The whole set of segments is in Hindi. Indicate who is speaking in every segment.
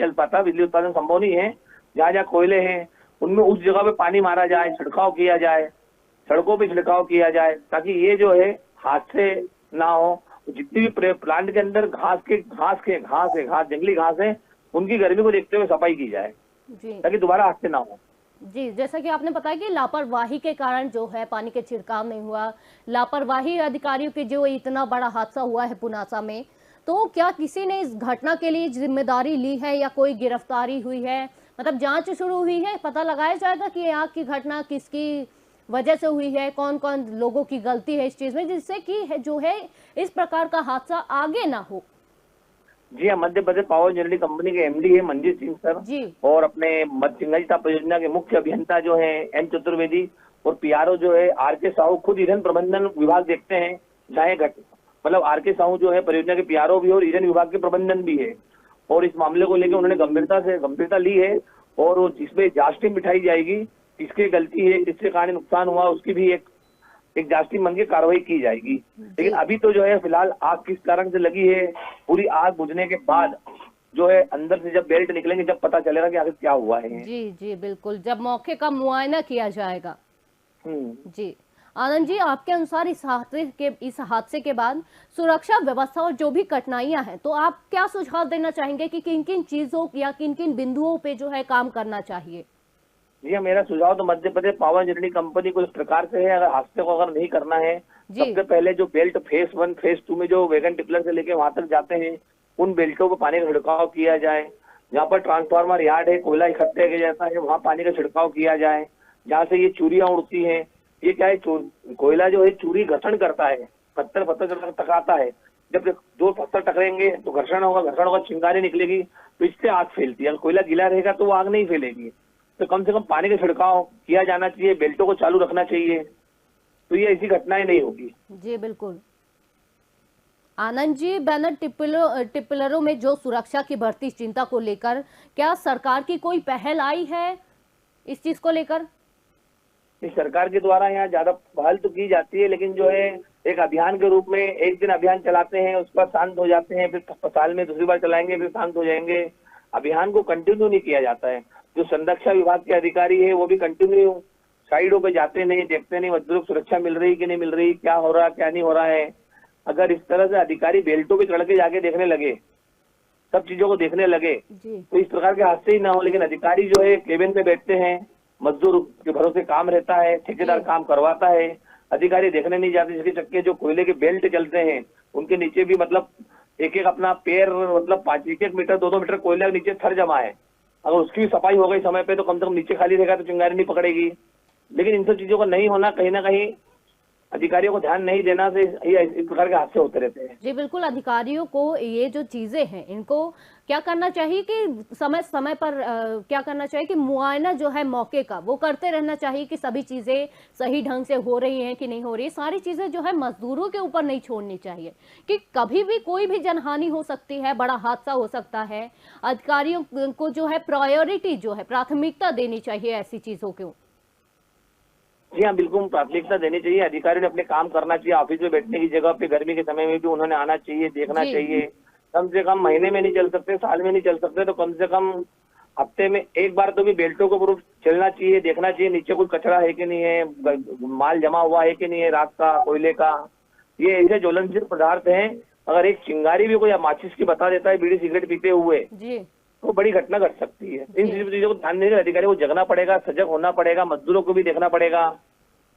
Speaker 1: चल पाता, बिजली उत्पादन संभव नहीं है। जहाँ जहाँ कोयले हैं उनमें उस जगह पे पानी मारा जाए, छिड़काव किया जाए, सड़कों पे छिड़काव किया जाए, ताकि ये जो है हादसे ना हो। जितनी भी प्लांट के अंदर घास जंगली घास है, उनकी गर्मी को देखते हुए सफाई की जाए ताकि दोबारा हादसे ना हो।
Speaker 2: जी, जैसा कि आपने बताया कि लापरवाही के कारण जो है पानी के छिड़काव नहीं हुआ, लापरवाही अधिकारियों की जो इतना बड़ा हादसा हुआ है पुनासा में, तो क्या किसी ने इस घटना के लिए जिम्मेदारी ली है या कोई गिरफ्तारी हुई है? मतलब जांच शुरू हुई है, पता लगाया जाएगा कि आग की घटना किसकी वजह से हुई है, कौन कौन लोगों की गलती है इस चीज में, जिससे कि जो है इस प्रकार का हादसा आगे ना हो।
Speaker 1: जी हाँ, Madhya Pradesh power generating company के एमडी है मंजीत सिंह सर
Speaker 2: जी।
Speaker 1: और अपने सिंगाजी ताप परियोजना के मुख्य अभियंता जो है एन चतुर्वेदी और पीआरओ जो है आर के साहू, खुद ईंधन प्रबंधन विभाग देखते हैं। चाहे मतलब आर के साहू जो है परियोजना के पीआरओ भी और ईंधन विभाग के प्रबंधन भी है, और इस मामले को लेकर उन्होंने गंभीरता ली है और जिसमें जांच टीम बिठाई जाएगी, किसकी गलती है, किसके कारण नुकसान हुआ, उसकी भी एक जांच टीम बन के कार्रवाई की जाएगी। लेकिन अभी तो जो है फिलहाल आग किस कारण से लगी है, पूरी आग बुझने के बाद जो है अंदर से जब बेल्ट निकलेंगे जब पता चलेगा कि आखिर क्या हुआ है।
Speaker 2: जी जी बिल्कुल, जब मौके का मुआयना किया जाएगा। जी आनंद जी, आपके अनुसार इस हादसे के बाद सुरक्षा व्यवस्था और जो भी कठिनाइयां हैं, तो आप क्या सुझाव देना चाहेंगे कि किन किन चीजों या किन किन बिंदुओं पे जो है काम करना चाहिए?
Speaker 1: जी, मेरा सुझाव तो Madhya Pradesh power generating company को इस प्रकार से है, अगर हादसे को अगर नहीं करना है, सबसे पहले जो बेल्ट फेज 1 फेज 2 में जो वैगन टिपलर से लेके वहां तक जाते हैं, उन बेल्टों को पानी का छिड़काव किया जाए। जहाँ पर ट्रांसफार्मर यार्ड है, कोयला इकट्ठे के जैसा है, वहाँ पानी का छिड़काव किया जाए। जहाँ से ये चूरियां उड़ती हैं, ये क्या है, कोयला जो है चूरी घर्षण करता है, पत्थर टकराता है। जब दो पत्थर टकरेंगे तो घर्षण होगा, चिंगारी निकलेगी, तो इससे आग फैलती है। अगर कोयला गीला रहेगा तो वो आग नहीं फैलेगी। तो कम से कम पानी का छिड़काव किया जाना चाहिए, बेल्टों को चालू रखना चाहिए, तो ये ऐसी घटनाएं नहीं होगी।
Speaker 2: जी बिल्कुल। आनंद जी, बैनर टिप्पलरों में जो सुरक्षा की बढ़ती चिंता को लेकर क्या सरकार की कोई पहल आई है इस चीज को लेकर?
Speaker 1: इस सरकार के द्वारा यहाँ ज्यादा पहल तो की जाती है, लेकिन जो है एक अभियान के रूप में एक दिन अभियान चलाते हैं, उस पर शांत हो जाते हैं, फिर साल में दूसरी बार चलाएंगे, फिर शांत हो जाएंगे। अभियान को कंटिन्यू नहीं किया जाता है। जो संरक्षा विभाग के अधिकारी है वो भी कंटिन्यू साइडों पे जाते नहीं, देखते नहीं मजदूरों को सुरक्षा मिल रही कि नहीं मिल रही, क्या हो रहा क्या नहीं हो रहा है। अगर इस तरह से अधिकारी बेल्टों पे चढ़ के जाके देखने लगे, सब चीजों को देखने लगे, तो इस प्रकार के हादसे ही ना हो। लेकिन अधिकारी जो है केबिन पे बैठते हैं, मजदूर के भरोसे काम रहता है, ठेकेदार काम करवाता है, अधिकारी देखने नहीं जाते। जिसके चक्के जो कोयले के बेल्ट चलते हैं उनके नीचे भी मतलब एक अपना पैर, मतलब 1 मीटर 2 मीटर कोयले के नीचे थर जमा है। अगर उसकी भी सफाई हो गई समय पे तो कम से कम नीचे खाली रहेगा तो चिंगारी नहीं पकड़ेगी। लेकिन इन सब चीजों का नहीं होना, कहीं ना कहीं अधिकारियों को ध्यान नहीं देना से इस प्रकार के हादसे होते रहते हैं।
Speaker 2: जी बिल्कुल, अधिकारियों को ये जो चीजें हैं इनको क्या करना चाहिए कि समय समय पर क्या करना चाहिए कि मुआयना जो है मौके का वो करते रहना चाहिए कि सभी चीजें सही ढंग से हो रही हैं कि नहीं हो रही। सारी चीजें जो है मजदूरों के ऊपर नहीं छोड़नी चाहिए कि कभी भी कोई भी जनहानि हो सकती है, बड़ा हादसा हो सकता है। अधिकारियों को जो है प्रायोरिटी जो है प्राथमिकता देनी चाहिए ऐसी चीजों को।
Speaker 1: जी हाँ, बिल्कुल प्राथमिकता देनी चाहिए। अधिकारियों ने अपने काम करना चाहिए। ऑफिस में बैठने की जगह पे गर्मी के समय में भी उन्होंने आना चाहिए, देखना चाहिए। कम से कम महीने में नहीं चल सकते, साल में नहीं चल सकते, तो कम से कम हफ्ते में एक बार तो भी बेल्टों को पूरा चलना चाहिए, देखना चाहिए नीचे कोई कचरा है कि नहीं है, माल जमा हुआ है कि नहीं है, राख का, कोयले का। ये ऐसे ज्वलनशील पदार्थ हैं, अगर एक चिंगारी भी कोई माचिस की बता देता है बीड़ी सिगरेट पीते हुए तो बड़ी घटना घट सकती है। इन चीजों को ध्यान देने अधिकारी को जगना पड़ेगा, सजग होना पड़ेगा, मजदूरों को भी देखना पड़ेगा।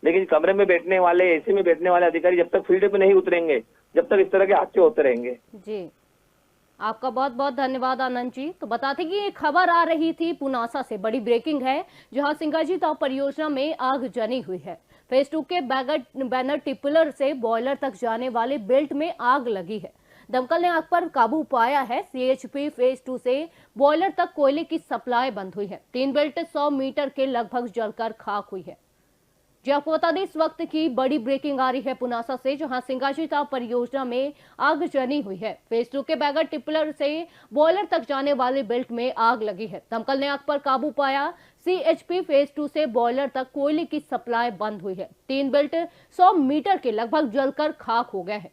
Speaker 1: लेकिन कमरे में बैठने वाले, एसी में बैठने वाले अधिकारी जब तक फील्ड पे नहीं उतरेंगे, जब तक इस तरह के हादसे होते रहेंगे।
Speaker 2: जी, आपका बहुत बहुत धन्यवाद आनंद जी। तो बताते कि ये खबर आ रही थी पुनासा से, बड़ी ब्रेकिंग है, जहां सिंगाजी ताप परियोजना में आग जनी हुई है। फेज 2 के बैनर टिप्पलर से बॉयलर तक जाने वाले बेल्ट में आग लगी है। दमकल ने आग पर काबू पाया है। सीएचपी फेज 2 से बॉयलर तक कोयले की सप्लाई बंद हुई है। 3 बेल्ट 100 मीटर के लगभग जलकर खाक हुई है। जी आपको बता दें, इस वक्त की बड़ी ब्रेकिंग आ रही है पुनासा से, जहां सिंगाजी ताप परियोजना में आग जनी हुई है। फेज 2 के बैगर टिप्पलर से बॉयलर तक जाने वाले बेल्ट में आग लगी है। दमकल ने आग पर काबू पाया। सीएचपी फेज 2 से बॉयलर तक कोयले की सप्लाई बंद हुई है। 3 बेल्ट 100 मीटर के लगभग जलकर खाक हो गए हैं।